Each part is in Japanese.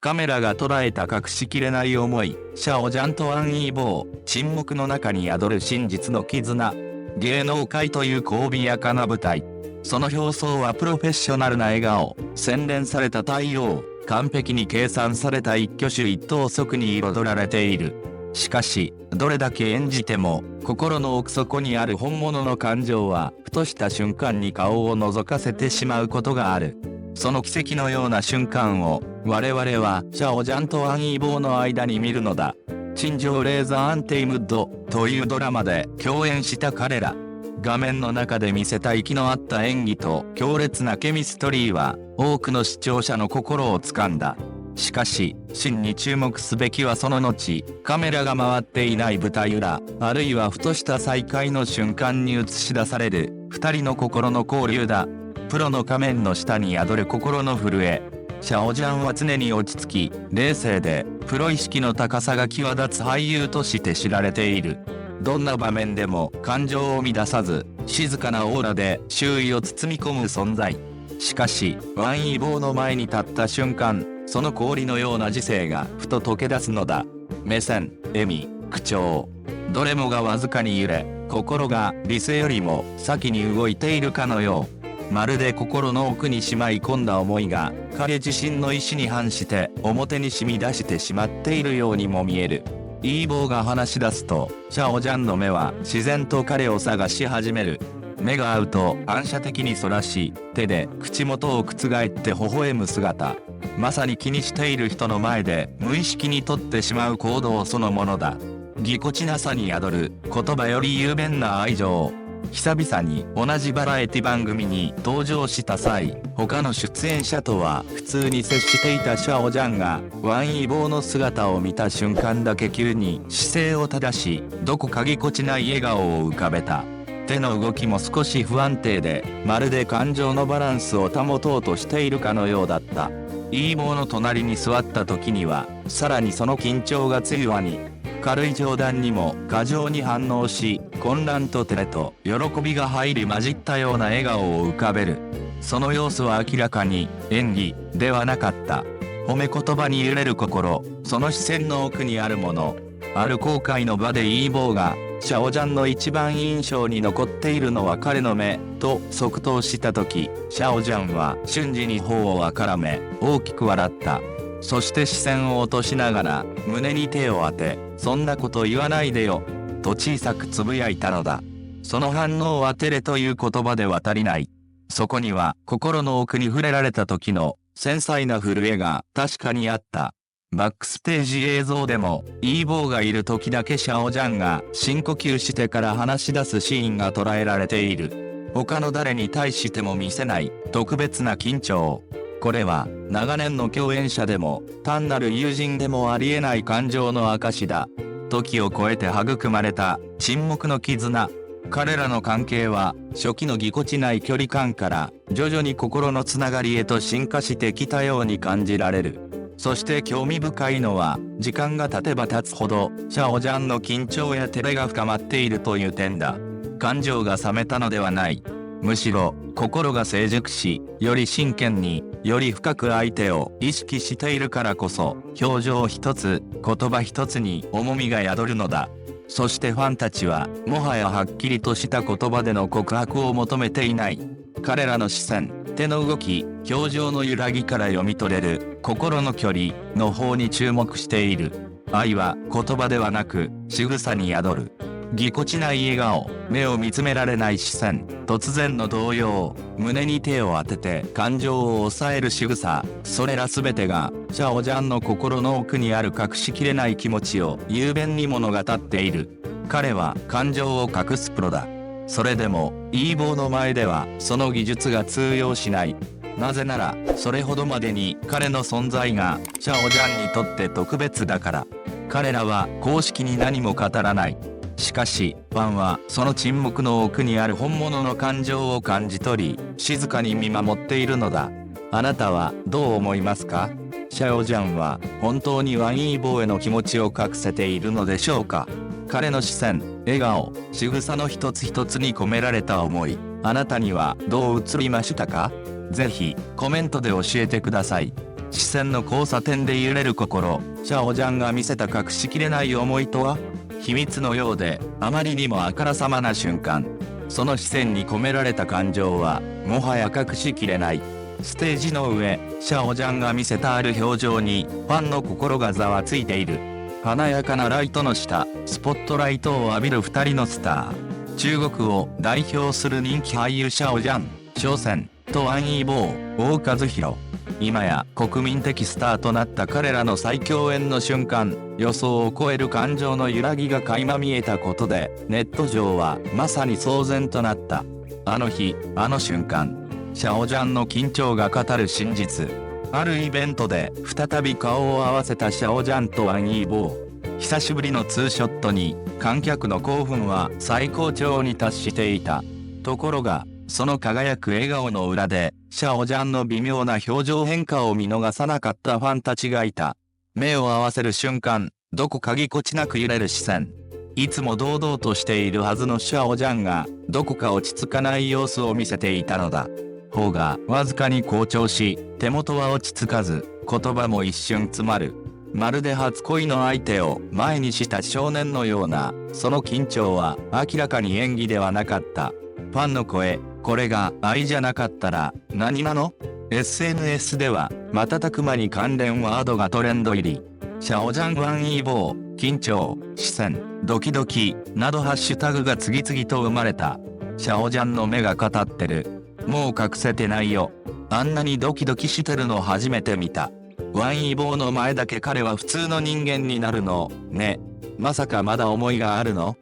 カメラが捉えた隠しきれない思い、シャオジャンとワン・イーボー、沈黙の中に宿る真実の絆。芸能界という神やかな舞台。その表層はプロフェッショナルな笑顔、洗練された対応、完璧に計算された一挙手一投足に彩られている。しかし、どれだけ演じても、心の奥底にある本物の感情は、ふとした瞬間に顔を覗かせてしまうことがある。その奇跡のような瞬間を、我々はシャオジャンとワン・イーボーの間に見るのだ。陳情レーザーアンテイムッドというドラマで共演した彼ら。画面の中で見せた息の合った演技と強烈なケミストリーは多くの視聴者の心を掴んだ。しかし、真に注目すべきはその後、カメラが回っていない舞台裏、あるいはふとした再会の瞬間に映し出される二人の心の交流だ。プロの仮面の下に宿る心の震え。シャオジャンは常に落ち着き、冷静で、プロ意識の高さが際立つ俳優として知られている。どんな場面でも感情を乱さず、静かなオーラで周囲を包み込む存在。しかし、ワン・イーボーの前に立った瞬間、その氷のような知性がふと溶け出すのだ。目線、笑み、口調。どれもがわずかに揺れ、心が理性よりも先に動いているかのよう。まるで心の奥にしまい込んだ思いが、彼自身の意志に反して表に染み出してしまっているようにも見える。イーボーが話し出すと、シャオジャンの目は自然と彼を探し始める。目が合うと反射的にそらし、手で口元を覆って微笑む姿。まさに気にしている人の前で無意識にとってしまう行動そのものだ。ぎこちなさに宿る言葉より雄弁な愛情。久々に同じバラエティ番組に登場した際、他の出演者とは普通に接していたシャオジャンが、ワン・イーボーの姿を見た瞬間だけ急に姿勢を正し、どこかぎこちない笑顔を浮かべた。手の動きも少し不安定で、まるで感情のバランスを保とうとしているかのようだった。イーボーの隣に座った時には、さらにその緊張が強わに、軽い冗談にも過剰に反応し、混乱と照れと喜びが入り混じったような笑顔を浮かべる。その様子は明らかに演技ではなかった。褒め言葉に揺れる心、その視線の奥にあるもの。ある後悔の場でイーボーが、シャオジャンの一番印象に残っているのは彼の目、と即答した時、シャオジャンは瞬時に頬をあからめ、大きく笑った。そして視線を落としながら、胸に手を当て、そんなこと言わないでよ、と小さくつぶやいたのだ。その反応は照れという言葉では足りない。そこには心の奥に触れられた時の繊細な震えが確かにあった。バックステージ映像でも、イーボーがいる時だけシャオジャンが深呼吸してから話し出すシーンが捉えられている。他の誰に対しても見せない特別な緊張。これは長年の共演者でも単なる友人でもありえない感情の証だ。時を超えて育まれた沈黙の絆。彼らの関係は初期のぎこちない距離感から徐々に心のつながりへと進化してきたように感じられる。そして興味深いのは、時間が経てば経つほどシャオジャンの緊張や照れが深まっているという点だ。感情が冷めたのではない。むしろ心が成熟し、より真剣に、より深く相手を意識しているからこそ、表情一つ、言葉一つに重みが宿るのだ。そしてファンたちは、もはやはっきりとした言葉での告白を求めていない。彼らの視線、手の動き、表情の揺らぎから読み取れる心の距離の方に注目している。愛は言葉ではなく仕草に宿る。ぎこちない笑顔、目を見つめられない視線、突然の動揺、胸に手を当てて感情を抑える仕草、それらすべてがシャオジャンの心の奥にある隠しきれない気持ちを雄弁に物語っている。彼は感情を隠すプロだ。それでも、イーボーの前ではその技術が通用しない。なぜなら、それほどまでに彼の存在がシャオジャンにとって特別だから。彼らは公式に何も語らない。しかし、ファンはその沈黙の奥にある本物の感情を感じ取り、静かに見守っているのだ。あなたはどう思いますか？シャオジャンは本当にワン・イーボーへの気持ちを隠せているのでしょうか？彼の視線、笑顔、仕草の一つ一つに込められた思い、あなたにはどう映りましたか？ぜひコメントで教えてください。視線の交差点で揺れる心、シャオジャンが見せた隠しきれない思いとは？秘密のようで、あまりにもあからさまな瞬間。その視線に込められた感情は、もはや隠しきれない。ステージの上、シャオジャンが見せたある表情に、ファンの心がざわついている。華やかなライトの下、スポットライトを浴びる二人のスター。中国を代表する人気俳優シャオジャン、小仙、とワン・イーボー、王和弘。今や国民的スターとなった彼らの再共演の瞬間、予想を超える感情の揺らぎが垣間見えたことで、ネット上はまさに騒然となった。あの日、あの瞬間、シャオジャンの緊張が語る真実。あるイベントで再び顔を合わせたシャオジャンとワン・イーボー。久しぶりのツーショットに観客の興奮は最高潮に達していた。ところが、その輝く笑顔の裏で、シャオジャンの微妙な表情変化を見逃さなかったファンたちがいた。目を合わせる瞬間、どこかぎこちなく揺れる視線。いつも堂々としているはずのシャオジャンが、どこか落ち着かない様子を見せていたのだ。頬がわずかに紅潮し、手元は落ち着かず、言葉も一瞬詰まる。まるで初恋の相手を前にした少年のような、その緊張は明らかに演技ではなかった。ファンの声、これが愛じゃなかったら何なの？ SNS では瞬く間に関連ワードがトレンド入り。シャオジャンワン・イーボー、緊張、視線、ドキドキ、などハッシュタグが次々と生まれた。シャオジャンの目が語ってる。もう隠せてないよ。あんなにドキドキしてるの初めて見た。ワン・イーボーの前だけ彼は普通の人間になるのね。まさかまだ思いがあるの？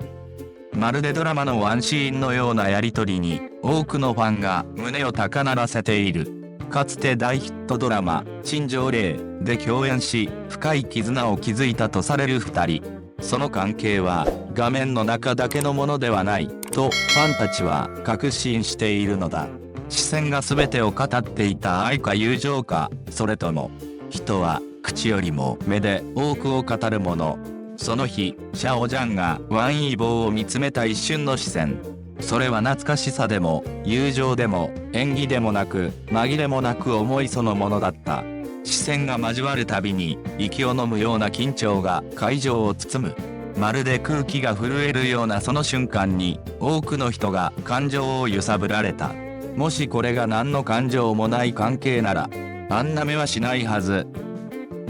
まるでドラマのワンシーンのようなやりとりに多くのファンが胸を高鳴らせている。かつて大ヒットドラマ「陳情令」で共演し深い絆を築いたとされる二人。その関係は画面の中だけのものではないとファンたちは確信しているのだ。視線が全てを語っていた愛か友情か、それとも人は口よりも目で多くを語るもの。その日、シャオジャンがワン・イーボーを見つめた一瞬の視線。それは懐かしさでも、友情でも、演技でもなく、紛れもなく思いそのものだった。視線が交わるたびに、息を飲むような緊張が会場を包む。まるで空気が震えるようなその瞬間に、多くの人が感情を揺さぶられた。もしこれが何の感情もない関係なら、あんな目はしないはず。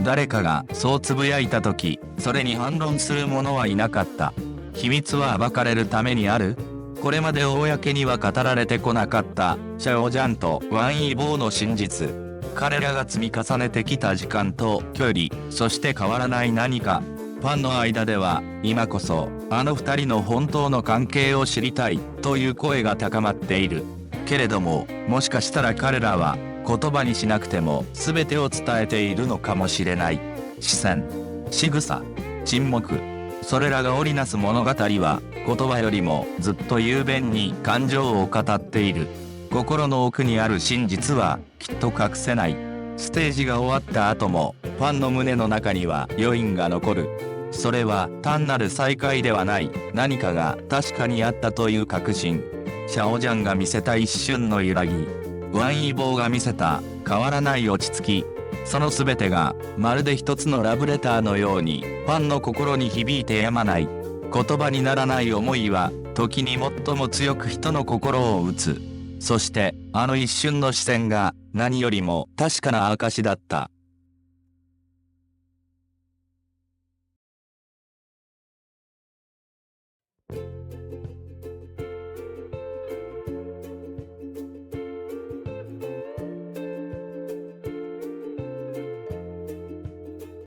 誰かがそうつぶやいた時、それに反論する者はいなかった。秘密は暴かれるためにある？これまで公には語られてこなかったシャオジャンとワン・イーボーの真実。彼らが積み重ねてきた時間と距離、そして変わらない何か。ファンの間では、今こそあの二人の本当の関係を知りたいという声が高まっている。けれども、もしかしたら彼らは言葉にしなくても全てを伝えているのかもしれない。視線、仕草、沈黙。それらが織りなす物語は言葉よりもずっと雄弁に感情を語っている。心の奥にある真実はきっと隠せない。ステージが終わった後もファンの胸の中には余韻が残る。それは単なる再会ではない、何かが確かにあったという確信。シャオジャンが見せた一瞬の揺らぎ、ワン・イーボーが見せた変わらない落ち着き、その全てがまるで一つのラブレターのようにファンの心に響いてやまない。言葉にならない思いは時に最も強く人の心を打つ。そしてあの一瞬の視線が何よりも確かな証だった。